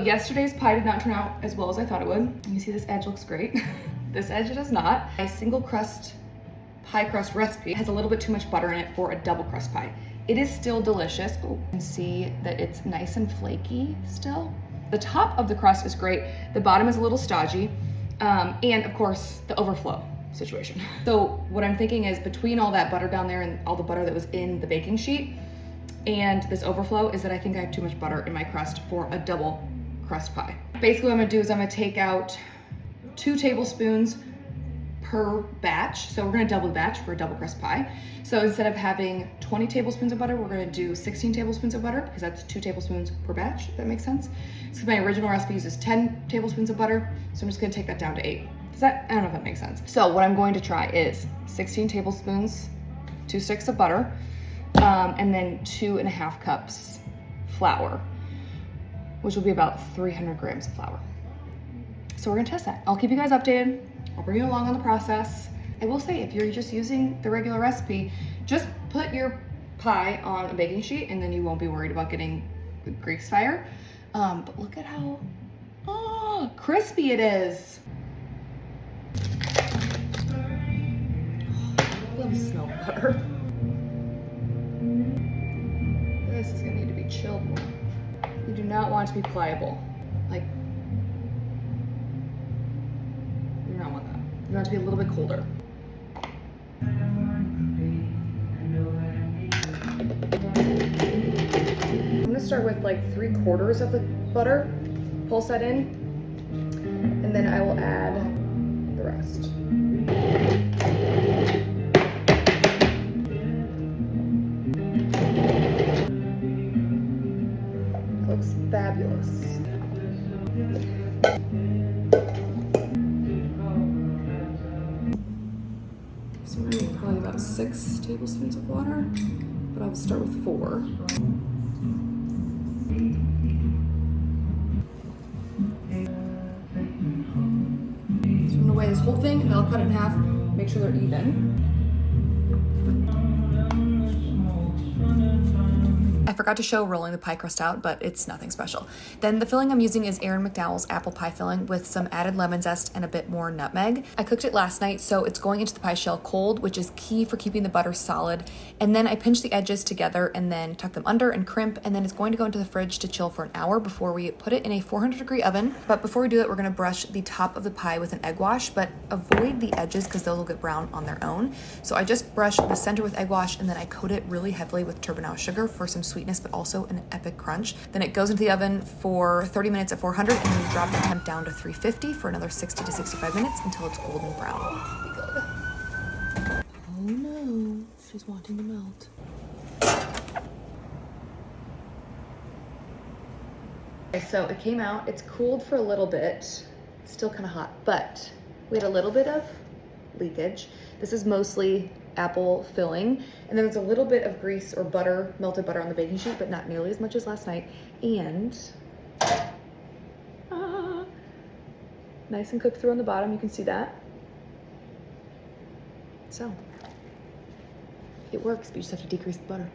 Yesterday's pie did not turn out as well as I thought it would. You see this edge looks great. This edge does not. My single crust pie crust recipe has a little bit too much butter in it for a double crust pie. It is still delicious. Oh, you can see that it's nice and flaky still. The top of the crust is great. The bottom is a little stodgy. And of course, the overflow situation. So what I'm thinking is between all that butter down there and all the butter that was in the baking sheet and this overflow is that I think I have too much butter in my crust for a double crust pie. Basically what I'm gonna do is I'm gonna take out 2 tablespoons per batch. So we're gonna double the batch for a double crust pie. So instead of having 20 tablespoons of butter, we're gonna do 16 tablespoons of butter because that's 2 tablespoons per batch, if that makes sense. So my original recipe uses 10 tablespoons of butter. So I'm just gonna take that down to 8. I don't know if that makes sense. So what I'm going to try is 16 tablespoons, 2 sticks of butter, and then 2.5 cups flour, which will be about 300 grams of flour. So we're gonna test that. I'll keep you guys updated. I'll bring you along on the process. I will say, if you're just using the regular recipe, just put your pie on a baking sheet and then you won't be worried about getting the grease fire. But look at how crispy it is. I love the smell of butter. This is gonna need to be chilled more. You do not want it to be pliable. Like, you do not want that. You want it to be a little bit colder. I'm gonna start with like 3/4 of the butter, pulse that in, and then I will add the rest. That looks fabulous. So we're gonna need probably about 6 tablespoons of water, but I'll start with 4. So I'm gonna weigh this whole thing and then I'll cut it in half, make sure they're even. I forgot to show rolling the pie crust out, but it's nothing special. Then the filling I'm using is Erin McDowell's apple pie filling with some added lemon zest and a bit more nutmeg. I cooked it last night, so it's going into the pie shell cold, which is key for keeping the butter solid. And then I pinch the edges together and then tuck them under and crimp, and then it's going to go into the fridge to chill for an hour before we put it in a 400-degree oven. But before we do that, we're gonna brush the top of the pie with an egg wash, but avoid the edges because those will get brown on their own. So I just brush the center with egg wash and then I coat it really heavily with turbinado sugar for some sweetness, but also an epic crunch. Then it goes into the oven for 30 minutes at 400 and then we drop the temp down to 350 for another 60 to 65 minutes until it's golden brown. Be good. Oh no, she's wanting to melt. Okay, so it came out, it's cooled for a little bit. It's still kind of hot, but we had a little bit of leakage. This is mostly apple filling, and then there's a little bit of grease or butter, melted butter on the baking sheet, but not nearly as much as last night. And nice and cooked through on the bottom, you can see that. So it works, but you just have to decrease the butter.